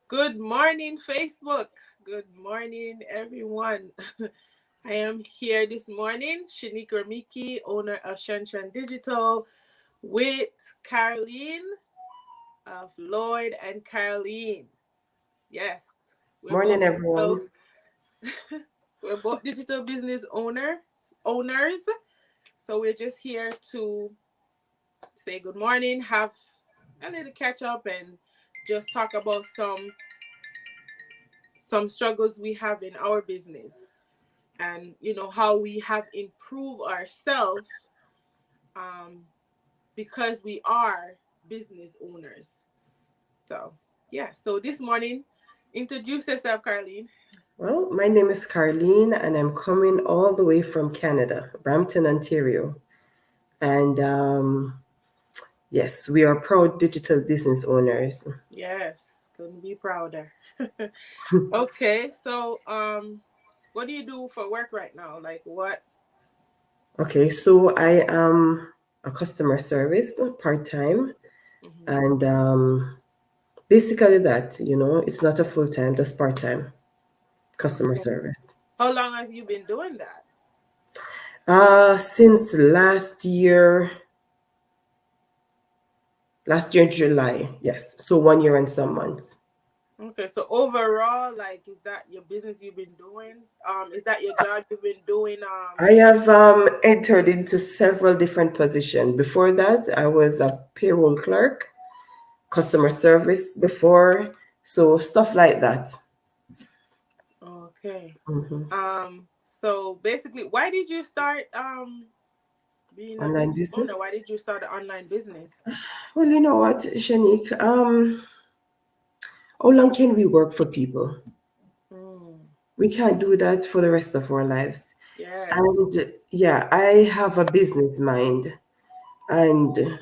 Good morning, Facebook. Good morning, everyone. I am here this morning, Shanika Miki, owner of Shanshan Digital, with Caroline of Lloyd and Caroline. Yes, we're both Morning, digital, everyone. we're both digital business owners. So we're just here to say good morning, have a little catch up, and just talk about some struggles we have in our business, and how we have improved ourselves, um, because we are business owners. So yeah, so this morning, introduce yourself, Carlene. Well, my name is Carlene, and I'm coming all the way from Canada, Brampton, Ontario. And yes, we are proud digital business owners. Yes, couldn't be prouder. Okay, so what do you do for work right now? Like what? Okay, so I am a customer service part time, Mhm. and basically it's not a full time, just part time customer Okay, service. how long have you been doing that? Since last year July, yes, so 1 year and some months. Okay, so overall, like, is that your business you've been doing? Is that your job you've been doing? I have entered into several different positions. Before that, I was a payroll clerk, customer service before, so stuff like that. Okay. Mhm. So basically, why did you start being a Online business owner? business. Why did you start an online business? Well, you know what, Shanique? How long can we work for people? Mm, We can't do that for the rest of our lives. yes. And yeah, I have a business mind, and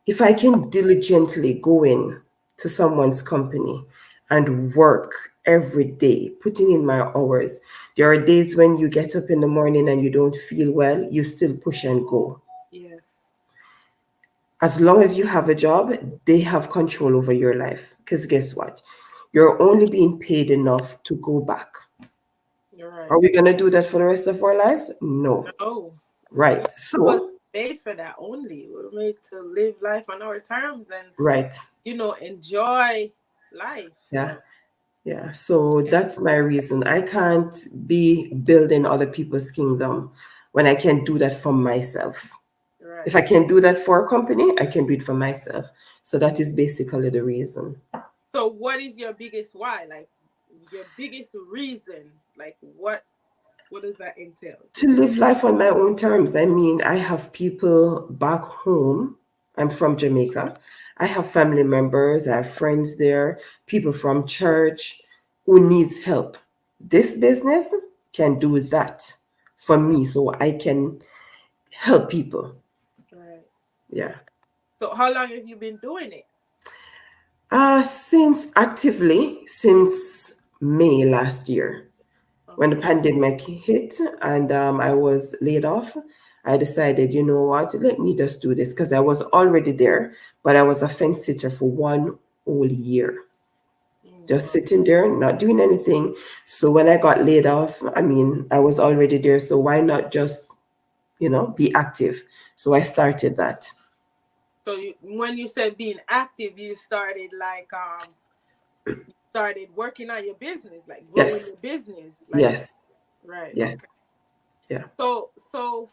if I can diligently go in to someone's company and work every day, putting in my hours, there are days when you get up in the morning and you don't feel well, you still push and go. Yes. As long as you have a job, they have control over your life. Because guess what? You're only being paid enough to go back. You're Are right. we going to do that for the rest of our lives? No. No, we Right. don't. We was So, made for that only. We were made to live life on our terms and right. enjoy life. Yeah. So Yeah, so yes, that's my reason. I can't be building other people's kingdom when I can do that for myself. you're If right. I can do that for a company, I can do it for myself. So that is basically the reason. So what is your biggest why? Like your biggest reason? Like what does that entail? To live life on my own terms. I mean, I have people back home. I'm from Jamaica. I have family members, I have friends there, people from church who needs help. This business can do that for me so I can help people. Right. Yeah. So how long have you been doing it? Since May last year, when the Okay. pandemic hit and I was laid off, I decided, you know what, let me just do this because I was already there, but I was a fence sitter for 1 whole year, just Wow. sitting there, not doing anything. So when I got laid off, I mean, I was already there. So why not just, be active? So I started that. So when you said being active, you started like started working on your business, like growing Yes, your business, like yes, right. yes, Okay. yeah. So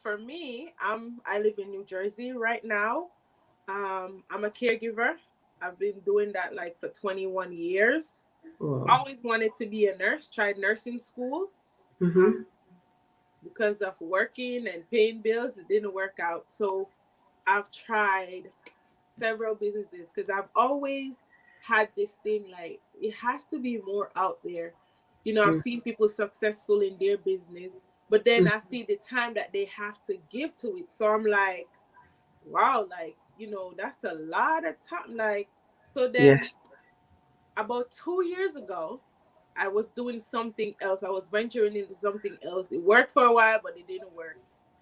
for me, I live in New Jersey right now. I'm a caregiver. I've been doing that like for 21 years. Wow. Always wanted to be a nurse, tried nursing school. Um, Mm-hmm. because of working and paying bills, it didn't work out. So I've tried several businesses because I've always had this thing like it has to be more out there. I've seen people successful in their business, but then I see the time that they have to give to it. So I'm like, wow, like, that's a lot of time. Like, so then Yes. about 2 years ago, I was doing something else. I was venturing into something else. It worked for a while, but it didn't work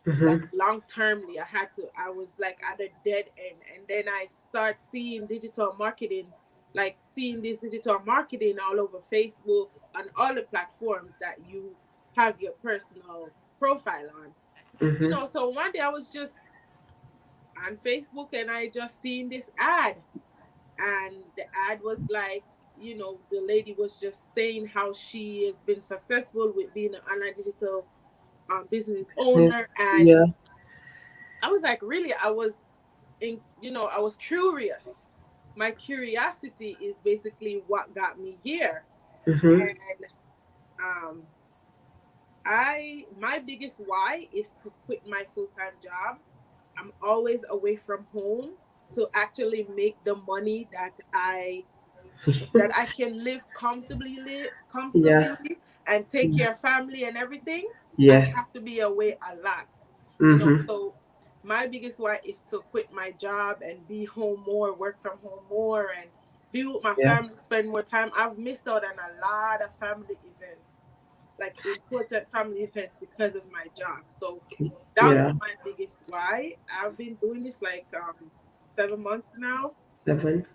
like Mm-hmm. long termly. I was like at a dead end, and then I start seeing digital marketing like seeing this digital marketing all over Facebook and all the platforms that you have your personal profile on. Mm-hmm. So one day I was just on Facebook and I just seen this ad, and the ad was like, the lady was just saying how she has been successful with being an online digital business Business. owner. And Yeah. I was like, really, I was curious. My curiosity is basically what got me here. Mm-hmm. And um my biggest why is to quit my full-time job. I'm always away from home to actually make the money that I can live Yeah. comfortably and take Yeah. care of family and everything. I Yes. have to be away a lot. Mm-hmm. So my biggest why is to quit my job and be home more, work from home more, and be with my Yeah. family, spend more time. I've missed out on a lot of family events, like important family events, because of my job. So Yeah. that's my biggest why. I've been doing this like 7 months now. 7.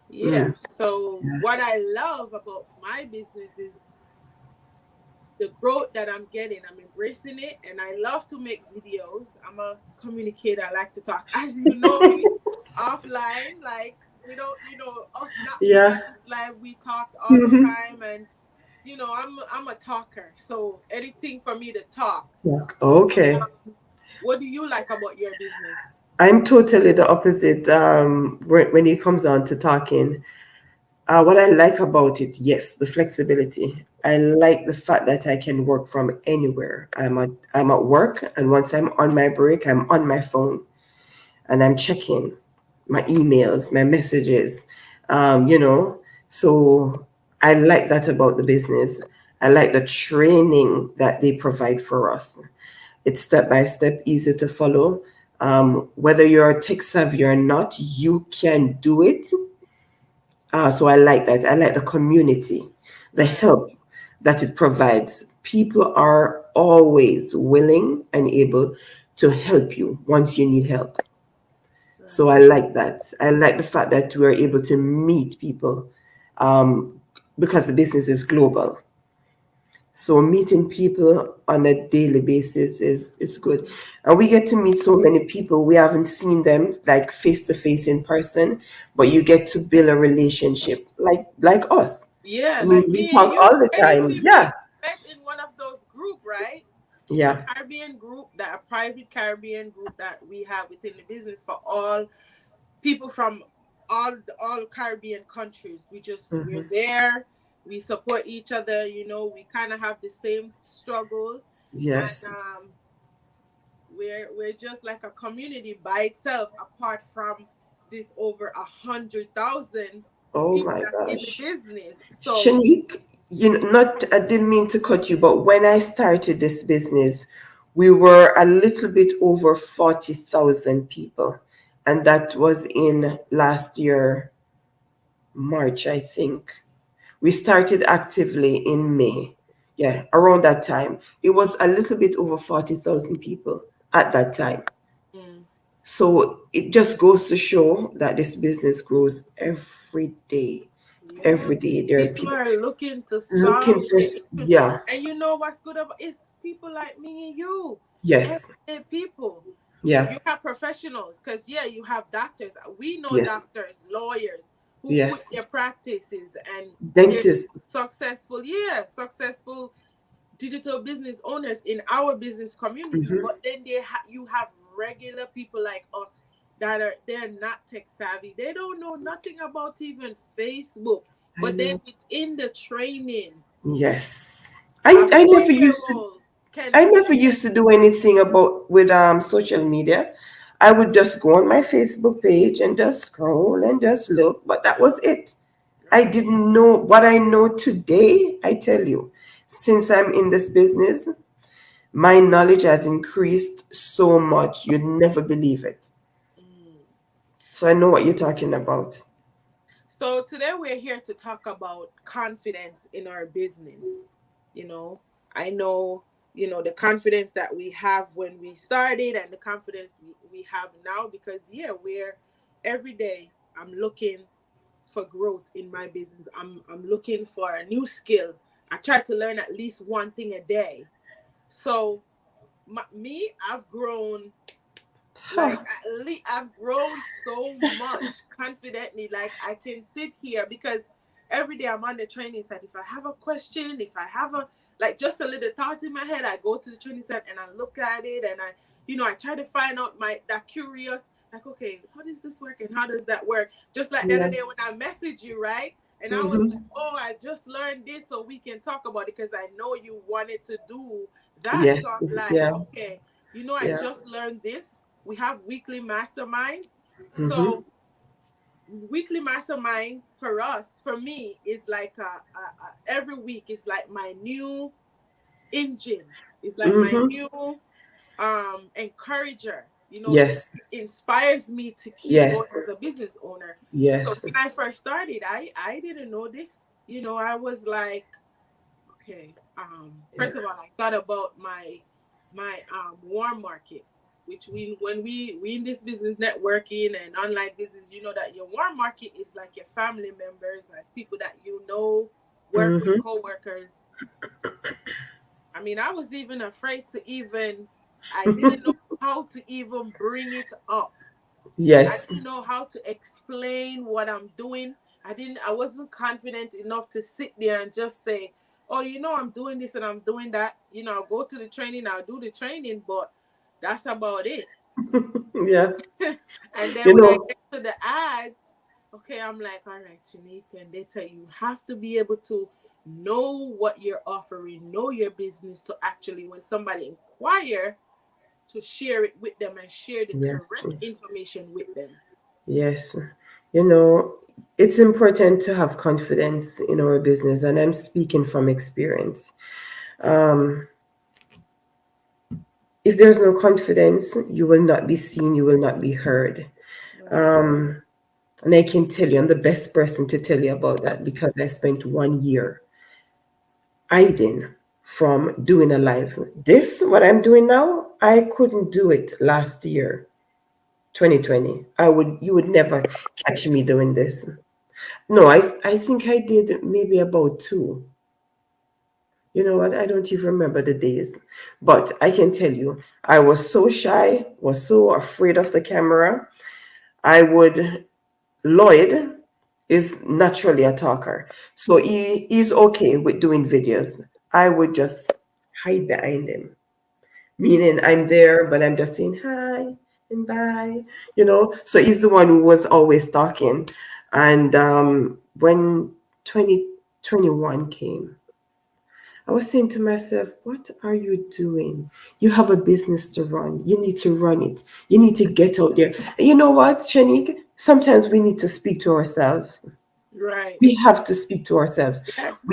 Yeah. Mm. So Yeah. what I love about my business is the growth that I'm getting. I'm embracing it, and I love to make videos. I'm a communicator. I like to talk. As you know me, offline, like we don't, us not being Yeah. on this live, we talk all the Mm-hmm. time, and I'm a talker. So anything for me to talk. Okay. What do you like about your business? I'm totally the opposite when it comes on to talking. What I like about it, yes, the flexibility. I like the fact that I can work from anywhere. I'm at work, and once I'm on my break, I'm on my phone and I'm checking my emails, my messages. You know, so I like that about the business. I like the training that they provide for us. It's step by step, easy to follow. Whether you're tech savvy or not, you can do it. So I like that. I like the community, the Right, help that it provides. People are always willing and able to help you once you need help. So right. I like that. I like the fact that we're able to meet people um, because the business is global. So meeting people on a daily basis is good. And we get to meet so many people. We haven't seen them like face to face in person, but you get to build a relationship like us. Yeah, I mean, like we me and talk you. all the I think time. we Yeah. met in one of those group, right? The Yeah. Caribbean group, that a private Caribbean group that we have within the business for all people from all Caribbean countries. We're Hmm. there. We support each other. We kind of have the same struggles, and Yes. we're just like a community by itself. Apart from this over 100,000 Oh people my that's in the gosh. business. So Shanique, I didn't mean to cut you, but when I started this business, we were a little bit over 40,000 people. And that was in last year, March, I think. We started actively in May. Yeah, around that time. It was a little bit over 40,000 people at that time. mm, So it just goes to show that this business grows every day. yeah, Every day there are people people are looking to looking solve for, the issue. yeah, And you know what's good about it's people like me and you, yes, everyday people. yeah, You have professionals, because yeah, you have doctors. We know yes, doctors, lawyers who quit yes, their practices and they're dentists, successful, yeah, successful digital business owners in our business community. hmm, But then you have regular people like us that they're not tech savvy. They don't know nothing about even Facebook. I But then know, within the training, yes. a I never used to, 4-year-old can I do never used to do anything about with social media. I would just go on my Facebook page and just scroll and just look, but that was it. I right. didn't know what I know today. I tell you, since I'm in this business, my knowledge has increased so much. You'd never believe it. Mm. So I know what you're talking about. So today we're here to talk about confidence in our business. You know, I know, the confidence that we have when we started and the confidence we have now, because yeah, we're every day I'm looking. for growth in my business. I'm looking for a new skill. I try to learn at least one thing a day. So I've grown, like, Huh. at least I've grown so much confidently. Like, I can sit here because every day I'm on the training site. If I have a question, if I have a, like, just a little thought in my head, I go to the training site and I look at it, and I try to find out my that curious, like, okay, how does this work and how does that work? Just like the other Yeah. day when I messaged you, right? And I was like, Mm-hmm. oh, I just learned this so we can talk about it because I know you wanted to do that. So Yes. I'm like, Yeah. okay, I Yeah. just learned this. We have weekly masterminds. Mm-hmm. So weekly masterminds for us, for me, is like every week is like my new engine. It's like my Mm-hmm. new encourager. Yes. It inspires me to keep going Yes. as a business owner. So Yes. when I first started, I didn't know this. I was like, okay. Yeah. First of all, I thought about my warm market, which when we in this business networking and online business, you know that your warm market is like your family members, like people that work with Mm-hmm. coworkers. I mean, I was even afraid to even. I didn't know how to even bring it up. I Yes. didn't know how to explain what I'm doing. I wasn't confident enough to sit there and just say, "Oh, I'm doing this and I'm doing that." I'll go to the training, I'll do the training, but that's about it. Yeah. And then You when I know. get to the ads, okay, I'm like, all right, Shanika, and they tell you have to be able to know what you're offering, know your business to actually, when somebody inquire, to share it with them and share the Yes. correct information with them. Yes. You know, it's important to have confidence in our business, and I'm speaking from experience. Um, if there's no confidence, you will not be seen, you will not be heard. Right. Um, and I can tell you, I'm the best person to tell you about that because I spent 1 year hiding from doing a live. This, what I'm doing now, I couldn't do it last year, 2020. You would never catch me doing this. No, I think I did maybe about two. You know what? I don't even remember the days. But I can tell you, I was so shy, was so afraid of the camera. I would, Lloyd is naturally a talker. So he's okay with doing videos. I would just hide behind him. Meaning I'm there, but I'm just saying hi and bye, So he's the one who was always talking. And when 2021 came, I was saying to myself, what are you doing? You have a business to run. You need to run it. You need to get out there. And you know what, Shanique? Sometimes we need to speak to ourselves. Right. We have to speak to ourselves. Yes.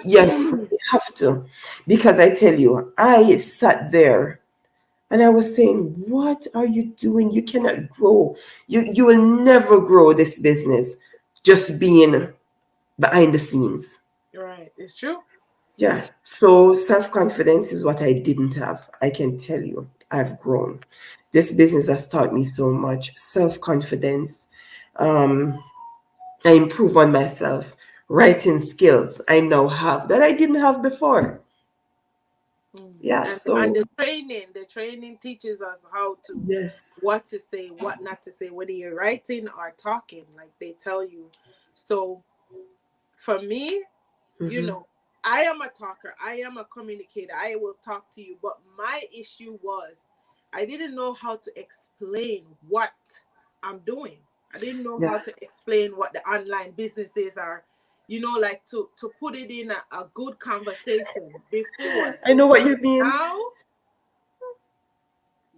Yes, we have to. Because I tell you, I sat there and I was saying, what are you doing? You cannot grow. You will never grow this business just being behind the scenes. Right. It's true. Yeah. So self-confidence is what I didn't have. I can tell you, I've grown. This business has taught me so much. Self-confidence. Um, I improve on myself. Writing skills I now have that I didn't have before. Mm. Yeah. And So the training teaches us how to, yes. what to say, what not to say, whether you're writing or talking, like they tell you. So for me, you Mm-hmm. know, I am a talker, I am a communicator, I will talk to you. But my issue was I didn't know how to explain what I'm doing. I didn't know Yeah. how to explain what the online businesses are, like to put it in a good conversation before. I know what But you mean. now,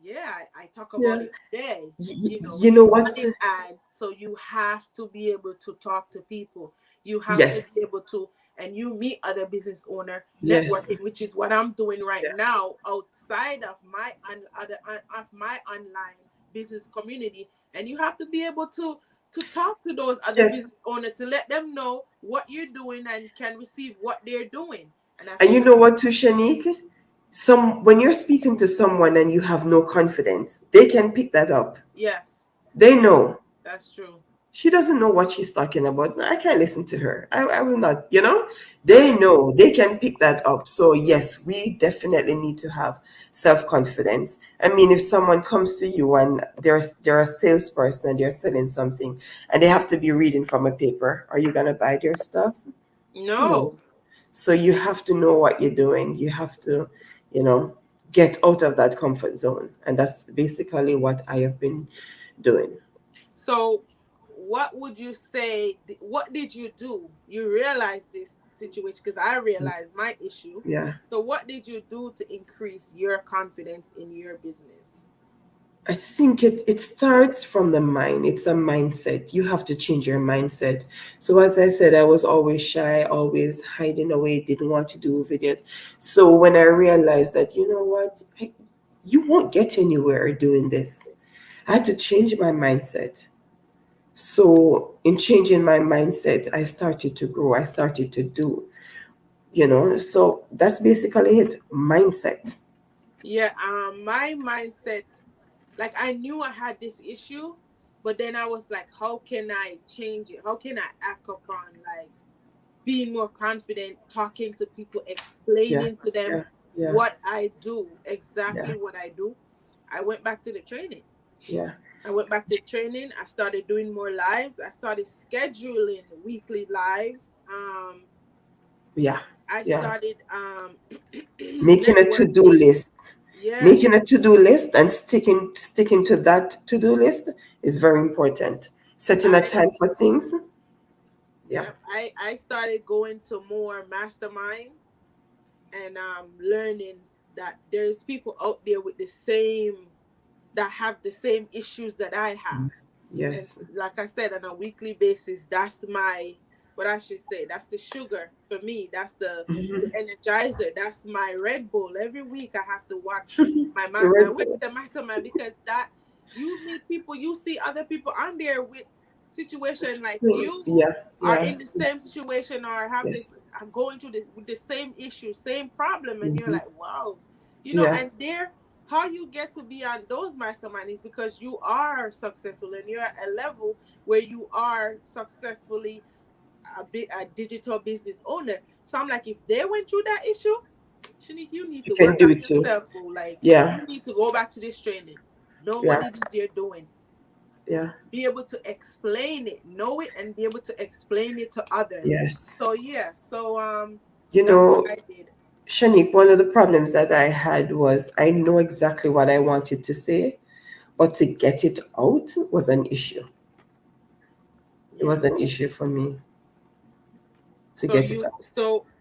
yeah, I talk Yeah. about it today. You You know what? run an ad, so you have to be able to talk to people. You have to Yes. be able to, and you meet other business owner Yes. networking, which is what I'm doing right Yeah. now outside of my online business community. And you have to be able to talk to those other Yes. business owners to let them know what you're doing and can receive what they're doing. And I And you feel know what, too, Shanique? When you're speaking to someone and you have no confidence, they can pick that up. yes, They know. that's true. She doesn't know what she's talking about. No, I can't listen to her. I will not, They know, they can pick that up. So, yes, we definitely need to have self confidence. I mean, if someone comes to you and they're a salesperson and they're selling something and they have to be reading from a paper, are you going to buy their stuff? No. No. So, you have to know what you're doing. You have to, you know, get out of that comfort zone. And that's basically what I have been doing. So, what would you say? What did you do? You realized this situation because I realized my issue. Yeah. So, what did you do to increase your confidence in your business? I think it starts from the mind. It's a mindset. You have to change your mindset. So as I said, I was always shy, always hiding away, didn't want to do videos. So when I realized that, you know what, you won't get anywhere doing this. I had to change my mindset. So in changing my mindset, I started to grow. I started to do, So that's basically it. Mindset. Yeah, my mindset, like I knew I had this issue, but then I was like, how can I change it? How can I act upon like being more confident, talking to people, Yeah. explaining to them Yeah. Yeah. what I do, Yeah. exactly what I do? I went back to the training. Yeah. I went back to training. I started doing more lives. I started scheduling weekly lives. Yeah. I Yeah. started Making a to-do networking. list. Yes. Making a to-do list and sticking to that to-do list is very important. Setting a I time for things. Yeah. Yep. I started going to more masterminds and learning that there's people out there with the same that have the same issues that I have. And Yes. like I said, on a weekly basis, that's my what I should say. That's the sugar for me. That's the Mhm. energizer. That's my Red Bull. Every week I have to watch my Red with Bull. the mastermind because that you meet people, you see other people on there with situation like you Yeah. are Yeah. in the same situation or have Yes. this are going through this with the same issue, same problem, and you're Hmm. like, wow, Yeah. and there how you get to be on those mastermind is because you are successful and you're at a level where you are successfully a digital business owner. So I'm like, if they went through that issue, Shanique, you need You to can work do on it too. yourself, bro. Like Yeah. you need to go back to this training, know what Yeah. it is you're doing, Yeah. be able to explain it, know it, and be able to explain it to others. Yes. So yeah, so You that's what know, I did. Shanique, one of the problems that I had was I know exactly what I wanted to say, but to get it out was an issue. It Yeah. was an issue for me to So get it you out.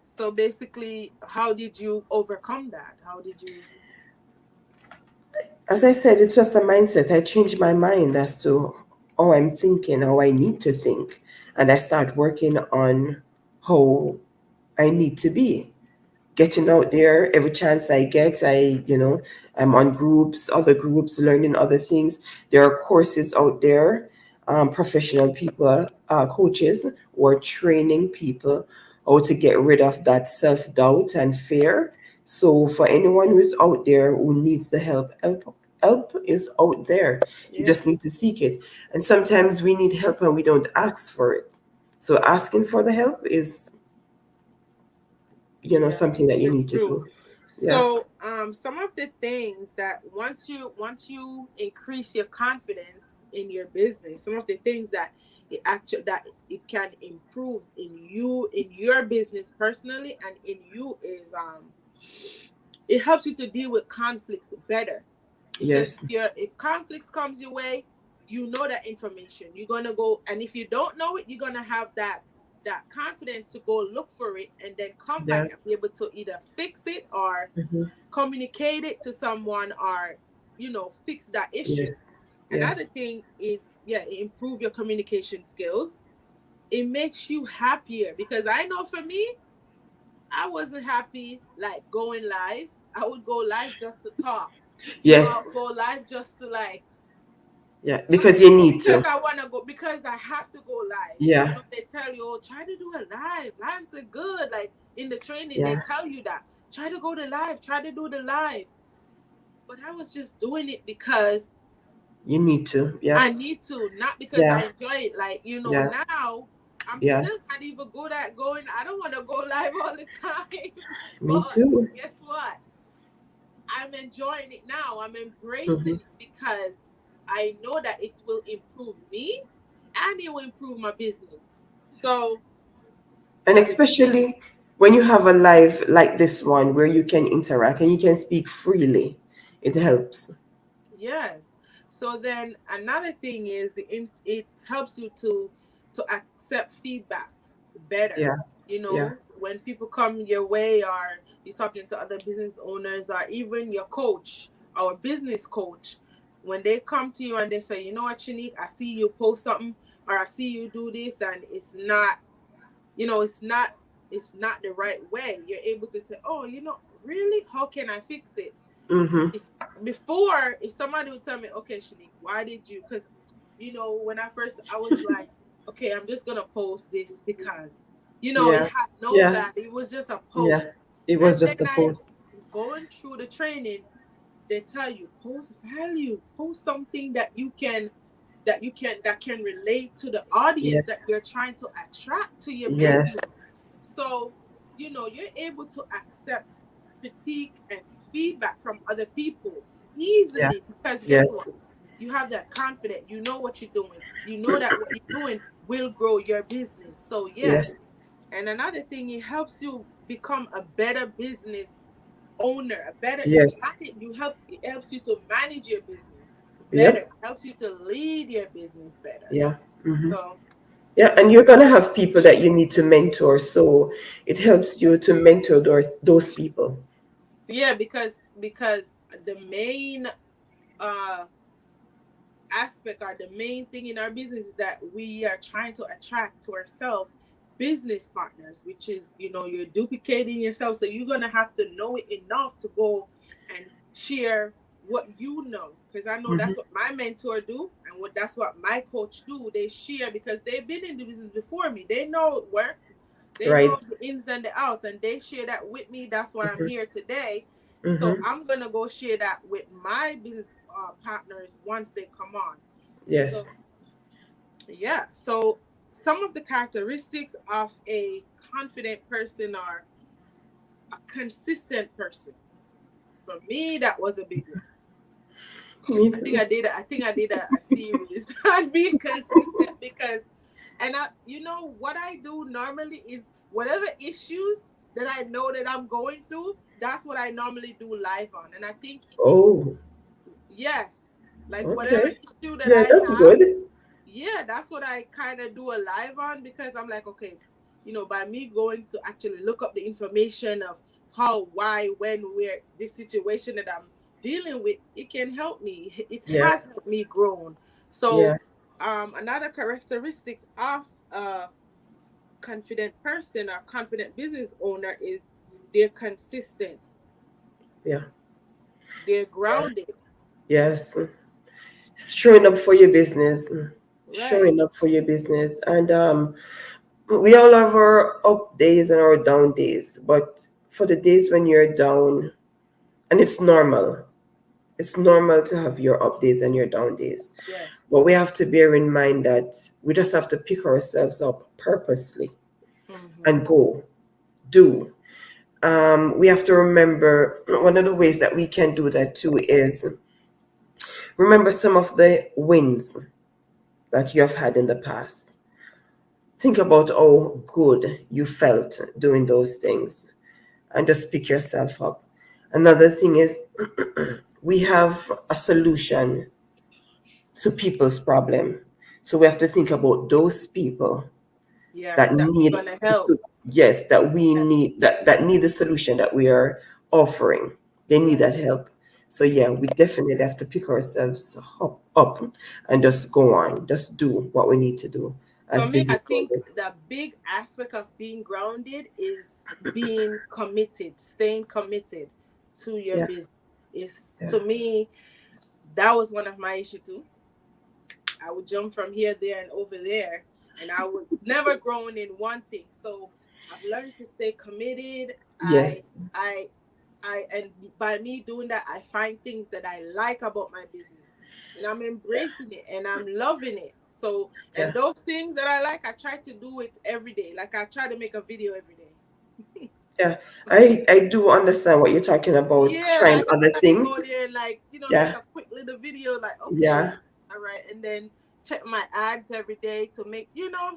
so basically, how did you overcome that? How did you? As I said, it's just a mindset. I changed my mind as to how I'm thinking, how I need to think, and I start working on how I need to be. Getting out there every chance I get. I'm on groups, other groups, learning other things. There are courses out there, professional people, coaches who are training people how to get rid of that self doubt and fear. So for anyone who is out there who needs the help is out there. You just Yes. need to seek it. And sometimes we need help and we don't ask for it. So asking for the help is, Yeah, something that you it's need to true. do. Yeah. So, some of the things that once you increase your confidence in your business, some of the things that it can improve in your business personally and in you is it helps you to deal with conflicts better because Yes. if conflicts comes your way, you know that information, you're gonna go, and if you don't know it, you're gonna have that confidence to go look for it and then come Yeah. back and be able to either fix it or Hmm. communicate it to someone or fix that issue. Yes. Another Yes. thing is, yeah, it improve your communication skills. It makes you happier because I know for me, I wasn't happy like going live. I would go live just to talk. I would Yes. go live just to like Yeah. just Because you need because to. I want to go, because I have to go live. Yeah. They tell you, oh, try to do a live. Lives are good. Like in the training, they Yeah. tell you that try to go to live, try to do the live. But I was just doing it because You need to. I Yep. need to, not because I Yeah. enjoy it. Like, Yeah. now I'm Yeah. still not even good at going. I don't want to go live all the time. Me But too. guess what? I'm enjoying it now. I'm Hmm. embracing it because I know that it will improve me and it will improve my business. So, And yeah. especially when you have a live like this one where you can interact and you can speak freely, it helps. Yes. So then another thing is it helps you to accept feedbacks better. Yeah. Yeah. When people come your way, or you're talking to other business owners, or even your coach or business coach, when they come to you and they say, you know what, Shanique, I see you post something, or I see you do this, and it's not, it's not the right way. You're able to say, oh, really, how can I fix it? Mm-hmm. If Before, if somebody would tell me, okay, Shanique, why did you? Because when I first, I was like, okay, I'm just gonna post this because it Yeah. had no Yeah. value. It was just a Yeah. post. It And was then just a I post. going through the training, they tell you, post value, post something that can relate to the audience that Yes. you're trying to attract to your Yes. business. So you're able to accept critique and feedback from other people Yeah. easily, because guess Yes. what, you have that confidence, you know what you're doing, you know that what you're doing will grow your business. So yes. Yes. And another thing, it helps you become a better business owner, a better Yes. it helps you to manage your business better, Yep. it helps you to lead your business better. Yeah. Hmm. So Yeah. And you're gonna have people that you need to mentor, so it helps you to mentor those people. yeah, because the main uh aspect, or the main thing in our business, is that we are trying to attract to ourselves business partners, which is, you're duplicating yourself. So you're going to have to know it enough to go and share what you know, because I know Hmm. that's what my mentor do, and that's what my coach do. They share because they've been in the business before me. They know it worked. They know Right. the ins and the outs, and they share that with me. That's why I'm Hmm. here today. So Hmm. I'm gonna go share that with my business partners once they come on. So Yes. yeah. So some of the characteristics of a confident person are a consistent person. For me, that was a big one. Me I think too. I did. I think I did a series on being consistent, because, and what I do normally is whatever issues that I know that I'm going through. That's what I normally do live on, and I think it's Oh, yes, like whatever okay. issue that Yeah, I that's have, good. yeah, that's what I kind of do a live on, because I'm like, okay, by me going to actually look up the information of how, why, when, where, this situation that I'm dealing with, it can help me. It Yeah. has helped me grow. So, Yeah. another characteristics of a confident person or confident business owner is they're consistent, Yeah. they're Yeah. grounded, Yes. Showing up for your business. right? Showing up for your business. And we all have our up days and our down days. But for the days when you're down, and it's normal. It's normal to have your up days and your down days. Yes. But we have to bear in mind that we just have to pick ourselves up purposely Hmm. and go, do. We have to remember one of the ways that we can do that too is remember some of the wins that you have had in the past. Think about how good you felt doing those things and just pick yourself up. Another thing is we have a solution to people's problem. So we have to think about those people Yes, that that we're need gonna help. yes, that we Yes. need that need the solution that we are offering. They need Yes. that help. So yeah, we definitely have to pick ourselves up and just go on, just do what we need to do For as me, I business think owners. the big aspect of being grounded is being committed, staying committed to your Yeah, business. Is yeah. To me, that was one of my issues too. I would jump from here, there, and over there, and I would never grown in one thing. So I've learned to stay committed. I Yes. I And by me doing that, I find things that I like about my business, and I'm embracing it and I'm loving it. So, and Yeah. those things that I like, I try to do it every day. Like I try to make a video every day. Yeah. I do understand what you're talking about, Yeah, trying like I other try to things. go there and like, make Yeah. a quick little video, like, okay, Yeah. all right, and then check my ads every day to make,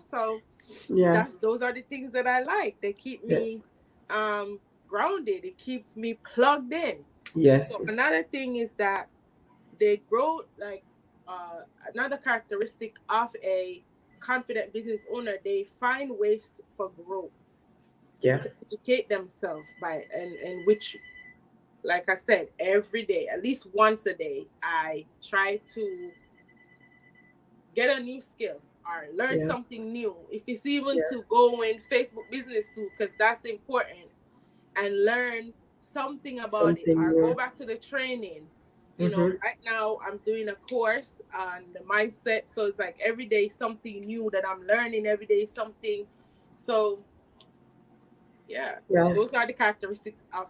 so Yeah. those are the things that I like. They keep Yes. me grounded. It keeps me plugged in. Yes. So another thing is that they grow like another characteristic of a confident business owner, they find ways for growth Yeah. to educate themselves by and which, like I said, every day, at least once a day, I try to get a new skill or learn Yeah. something new. If it's even Yeah. to go in Facebook business too, because that's important, and learn something about it Something or go new. back to the training. Mm-hmm. Right now I'm doing a course on the mindset. So it's like every day something new that I'm learning, every day something. So yeah, so Yeah. those are the characteristics of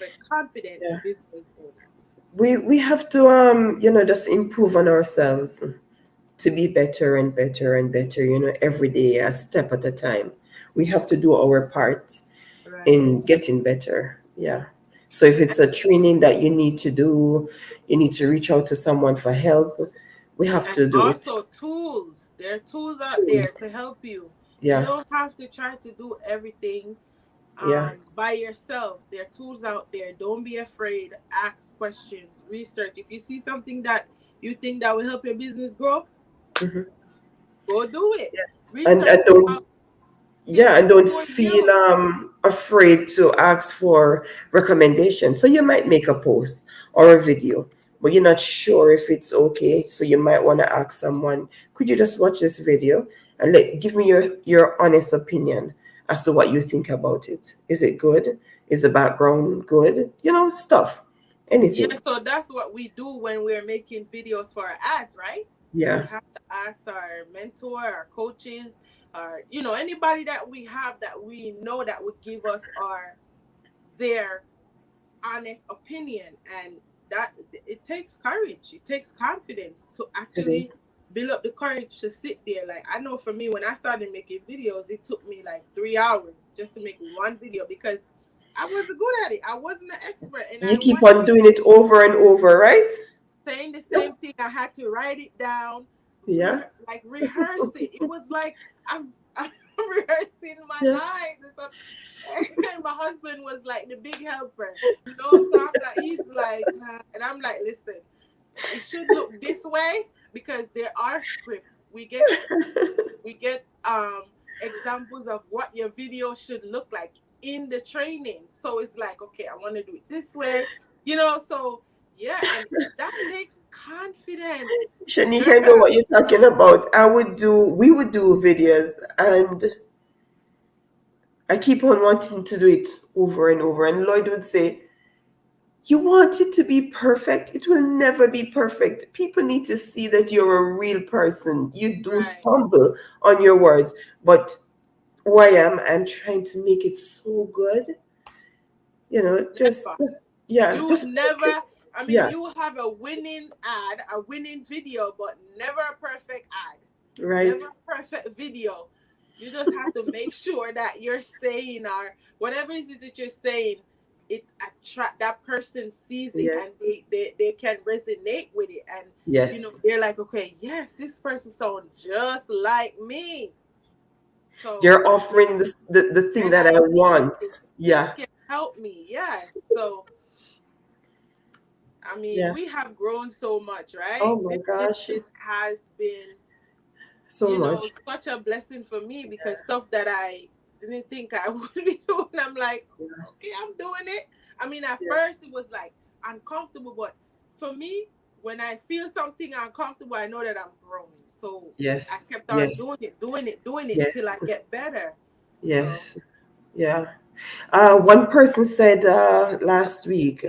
a confident Yeah. business owner. We have to just improve on ourselves to be better and better and better, every day, a step at a time. We have to do our part Right. in getting better. Yeah. So if it's a training that you need to do, you need to reach out to someone for help, we have And to do it. also tools. There are tools out there Tools. to help you. You Yeah. don't have to try to do everything Yeah. by yourself. There are tools out there. Don't be afraid. Ask questions. Research. If you see something that you think that will help your business grow, Hmm. go do it. Yes. And Research don't, about yeah, things and don't before you feel do. afraid to ask for recommendations. So you might make a post or a video, but you're not sure if it's okay. So you might want to ask someone, could you just watch this video and give me your honest opinion as to what you think about it? Is it good? Is the background good? Stuff. Yeah, Anything. so that's what we do when we're making videos for our ads, right? We Yeah. have to ask our mentor, our coaches, or anybody that we have that we know that would give us their honest opinion. And that it takes courage, it takes confidence to It is. actually build up the courage to sit there. Like I know for me, when I started making videos, it took me like 3 hours just to make one video because I wasn't good at it. I wasn't an expert, and You I keep wanted on doing it over and over, right? saying the same Yep. thing. I had to write it down, Yeah. rehearse it. It was like I'm rehearsing my Yeah. lines and stuff. And my husband was like the big helper. So I'm like, he's like, and I'm like, listen, it should look this way because there are scripts. We get examples of what your video should look like in the training. So it's like, okay, I want to do it this way. So yeah, and that takes confidence. Shanika, I know Girl, what you're talking about. We would do videos, and I keep on wanting to do it over and over. And Lloyd would say, you want it to be perfect? It will never be perfect. People need to see that you're a real person. You do right. stumble on your words, but who I am, I'm trying to make it so good. Never. Yeah, You would just post it. never, I mean, Yeah, you will have a winning ad, a winning video, but never a perfect ad, right. never a perfect video. You just have to make sure that you're saying or whatever it is that you're saying, it attract that person sees it Yes, and they can resonate with it. And, yes. they're like, okay, yes, this person sounds just like me. So, You're offering the thing and that I I need want. this. This Yeah, can help me. Yes. So, I mean, yeah. we have grown so much, right? Oh my This gosh, business has been, so much. such a blessing for me because stuff that I didn't think I would be doing, I'm like, okay, I'm doing it. I mean, at Yeah. first it was like uncomfortable, but for me, when I feel something uncomfortable, I know that I'm growing. So I Yes, kept on yes, doing it till I yes, get better. So yes. Yeah. One person said last week,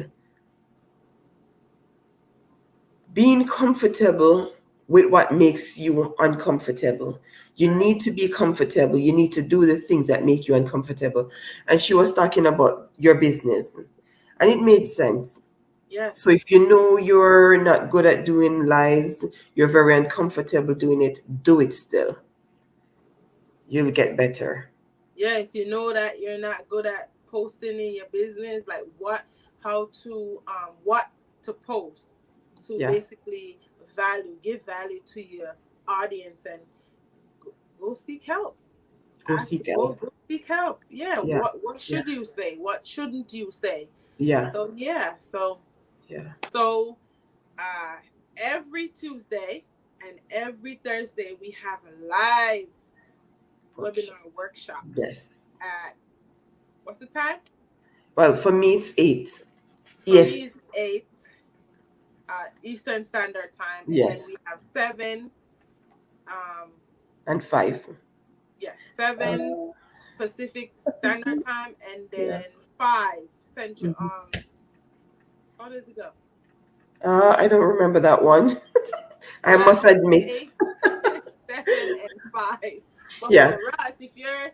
being comfortable with what makes you uncomfortable. You right, need to be comfortable. You need to do the things that make you uncomfortable. And she was talking about your business. And it made sense. So Yes. if you know you're not good at doing lives, you're very uncomfortable doing it, do it still. You'll get better. Yeah, if you know that you're not good at posting in your business, like what to post to Yeah. basically give value to your audience, and go seek help. Go seek Go help. seek help. Yeah, Yeah. what Yeah. should you say? What shouldn't you say? Yeah. So yeah, Yeah. so uh every Tuesday and every Thursday we have live Workshop. webinar workshops Yes. at what's the time? Well, for me, it's 8. For me, Yes. it's 8 Eastern Standard Time, and then we Yes. have 7, um, And 5. yes, 7 Uh, Pacific Standard Time, and yeah. then 5 Central. Mhm. How does it go? I don't remember that one. I Well, I must know it's admit. 8, 7, and 5. But Yeah. for us, if you're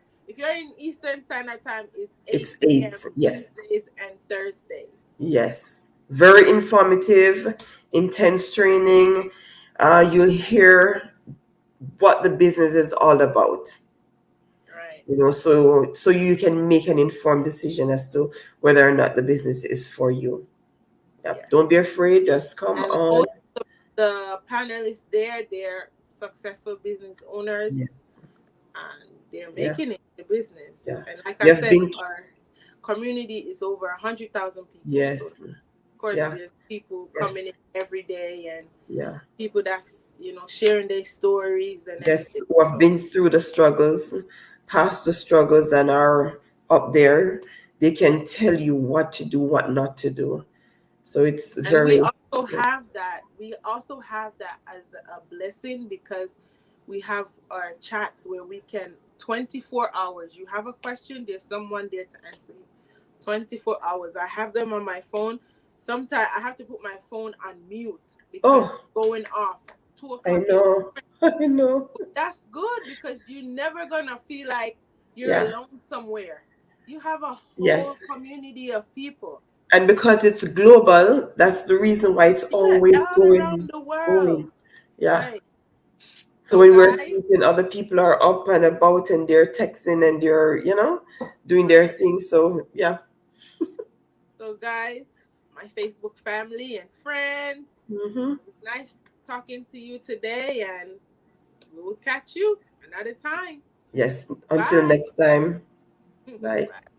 in Eastern Standard Time, it's It's 8 8. p.m. Yes. Tuesdays and Thursdays. Yes. Very informative, intense training. You'll hear what the business is all about. Right. So you can make an informed decision as to whether or not the business is for you. Yep. Yes. Don't be afraid. Just come And on. most of the panelists there, they're successful business Yeah. owners, and they're Yeah. making it in the business. Yeah. And like I You've said, been. our community is over 100,000 people. So Yes. of course, Yeah. there's people coming in Yes. every day, and Yeah. people that's sharing their stories and Yes. everything. Who have So been through the struggles, past the struggles, and are up there. They can tell you what to do, what not to do. So it's and very. we also have that as a blessing, because we have our chats where we can 24 hours you have a question, there's someone there to answer you 24 hours. I have them on my phone. Sometimes I have to put my phone on mute because it's Oh, going off at I 2 o'clock in the know. morning. I know. That's good because you're never gonna feel like you're Yeah. alone somewhere. You have a whole Yes. community of people. And because it's global, that's the reason why it's Yeah, always all around going, the world. going. Yeah. Right. So So when we're guys, sleeping, other people are up and about and they're texting and they're, doing their right. thing. So yeah. So guys, my Facebook family and friends, Hmm. it's nice talking to you today, and we'll catch you another time. Yes. Until Bye. next time. Bye. Bye.